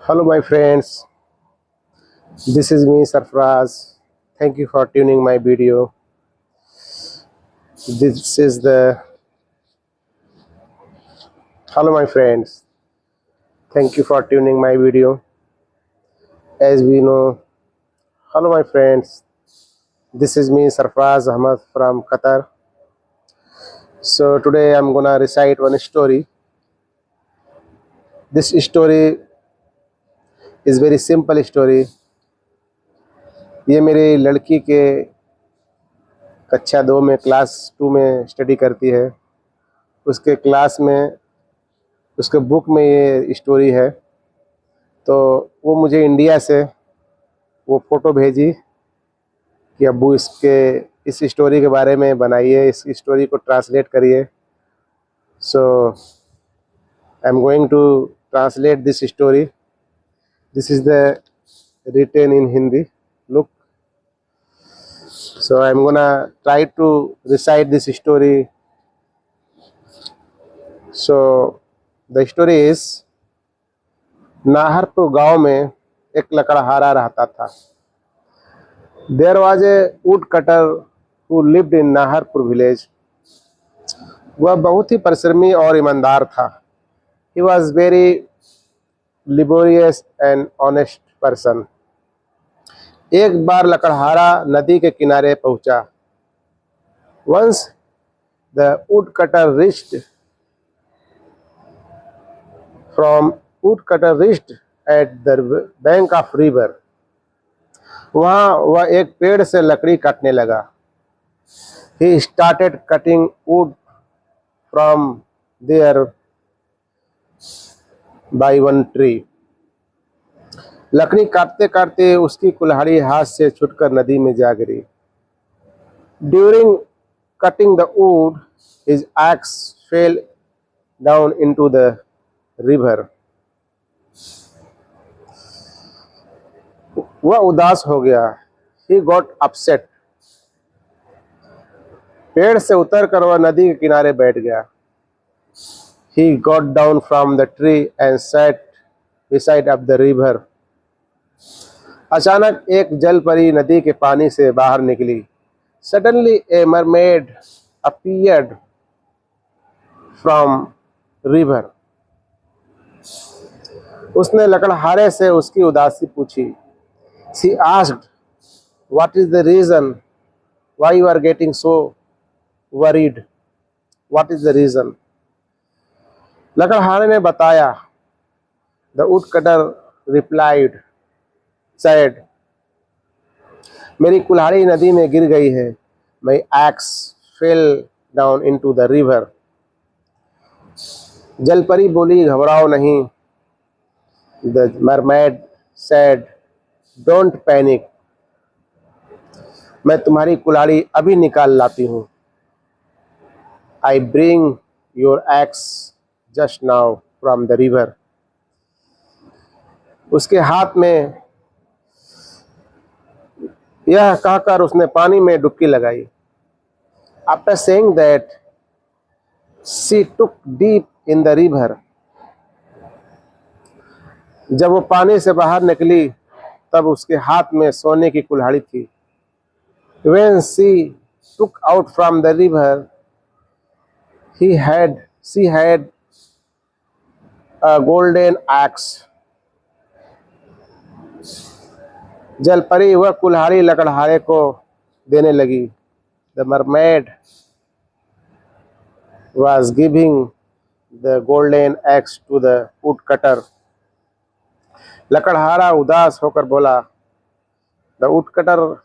Hello, my friends. This is me, Sarfraz. Thank you for tuning my video. This is the Hello, my friends. Thank you for tuning my video. As we know, hello, my friends. This is me, Sarfraz Ahmad from Qatar. So today I'm gonna recite one story. This story is very simple story. ये मेरी लड़की के कक्षा 2 में class 2 में study करती है। उसके क्लास में उसके बुक में ये स्टोरी है। तो वो मुझे इंडिया से वो फ़ोटो भेजी कि अब्बू इस स्टोरी के बारे में बनाइए, इस स्टोरी को ट्रांसलेट करिए। So I am going to translate this story. This is the written in Hindi. Look. So I'm gonna try to recite this story. So the story is, Naharpur गांव में एक लकड़हारा रहता था. There was a woodcutter who lived in Naharpur village. वह बहुत ही परिश्रमी और ईमानदार था. He was very laborious and honest person. एक बार लकड़हारा नदी के किनारे पहुंचा. Once the woodcutter reached at the bank of river. वहाँ वह एक पेड़ से लकड़ी काटने लगा. He started cutting wood from there by one tree. लकड़ी काटते काटते उसकी कुल्हाड़ी हाथ से छूटकर नदी में जा गिरी. During cutting the wood, his axe fell down into the river. वह उदास हो गया. He got upset. पेड़ से उतरकर वह नदी के किनारे बैठ गया. He got down from the tree and sat beside of the river. अचानक एक जल परी नदी के पानी से बाहर निकली. Suddenly a mermaid appeared from river. उसने लकड़हारे से उसकी उदासी पूछी. She asked, "What is the reason? Why you are getting so worried? What is the reason?" लकड़हारे ने बताया. The woodcutter replied, said, मेरी कुल्हाड़ी नदी में गिर गई है. My axe fell down into the river. जलपरी बोली, घबराओ नहीं. The mermaid said, don't panic. मैं तुम्हारी कुल्हाड़ी अभी निकाल लाती हूँ. I bring your axe just now from the river. उसके हाथ में यह कहकर उसने पानी में डुबकी लगाई. After saying that, she took deep in the river. जब वो पानी से बाहर निकली तब उसके हाथ में सोने की कुल्हाड़ी थी. When she took out from the river, she had a golden axe. जलपरी वह कुल्हाड़ी लकड़हारे को देने लगी. The mermaid was giving the golden axe to the woodcutter. लकड़हारा उदास होकर बोला. The woodcutter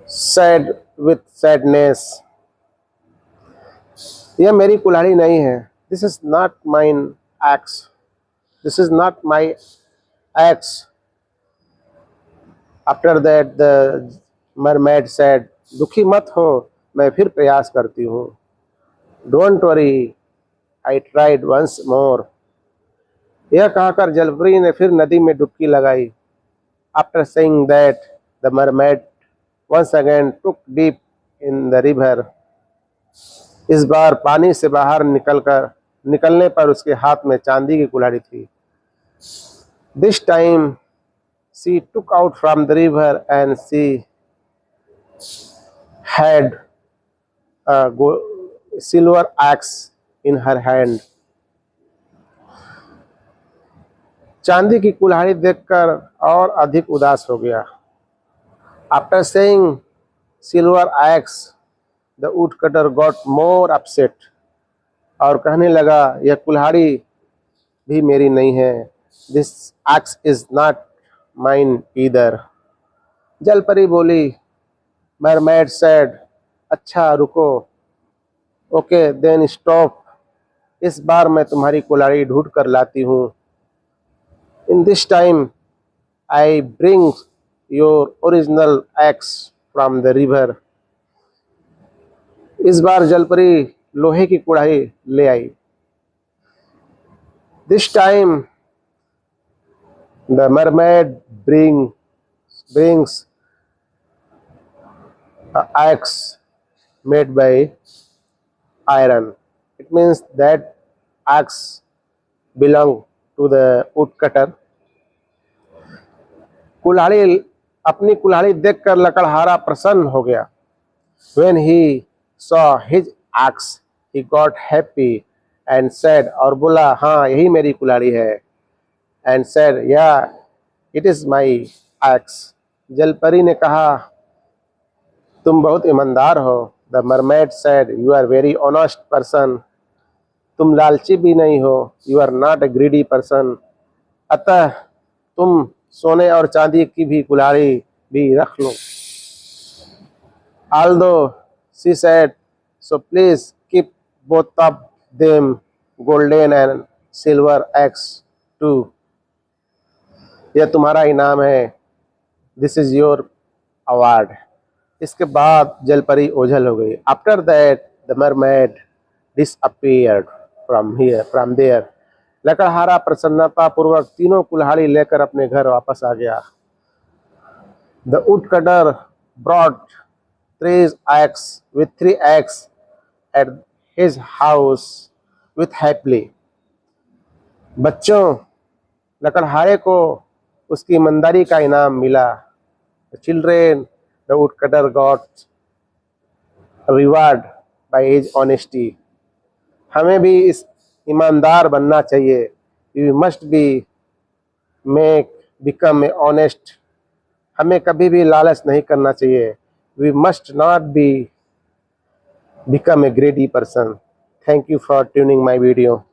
said with sadness, यह मेरी कुल्हाड़ी नहीं है. This is not mine axe. This is not my axe. After that the mermaid said, दुखी मत हो, मैं फिर प्रयास करती हूँ. Don't worry, I tried once more. यह कहकर जलपरी ने फिर नदी में डुबकी लगाई. After saying that, the mermaid once again took deep in the river. इस बार पानी से बाहर निकलने पर उसके हाथ में चांदी की कुल्हाड़ी थी. This time she took out from the river and she had a silver axe in her hand. चांदी की कुल्हाड़ी देखकर और अधिक उदास हो गया. After saying silver axe, the woodcutter got more upset. और कहने लगा, यह कुल्हाड़ी भी मेरी नहीं है. This axe is not mine either. जलपरी बोली. Mermaid said, अच्छा रुको. Okay, then stop. इस बार मैं तुम्हारी कुल्हाड़ी ढूंढ कर लाती हूँ. In this time, I bring your original axe from the river. इस बार जलपरी लोहे की कुल्हाड़ी ले आई. This time, the mermaid brings an axe made by iron. It means that axe belong to the woodcutter. कुल्हाड़ी अपनी कुल्हाड़ी देखकर लकड़हारा प्रसन्न हो गया. When he saw his axe, he got happy and said, और बोला, हाँ यही मेरी कुल्हाड़ी है. And said, yeah, it is my axe. जलपरी ने कहा, तुम बहुत ईमानदार हो. The mermaid said, you are very honest person. तुम लालची भी नहीं हो. You are not a greedy person. अतः तुम सोने और चांदी की भी कुल्हाड़ी भी रख लो. Although she said, so please keep both of them, golden and silver axe too. यह तुम्हारा इनाम है. This is your award. इसके बाद जलपरी ओझल हो गई. After that, the mermaid disappeared from there. लकड़हारा प्रसन्नता पूर्वक तीनों कुल्हाड़ी लेकर अपने घर वापस आ गया. The woodcutter brought three axes at his house with happily. बच्चों, लकड़हारे को उसकी ईमानदारी का इनाम मिला. The children, the woodcutter got a reward by his honesty. हमें भी इस ईमानदार बनना चाहिए. We must become honest. हमें कभी भी लालच नहीं करना चाहिए. We must not become a greedy person. Thank you for tuning my video.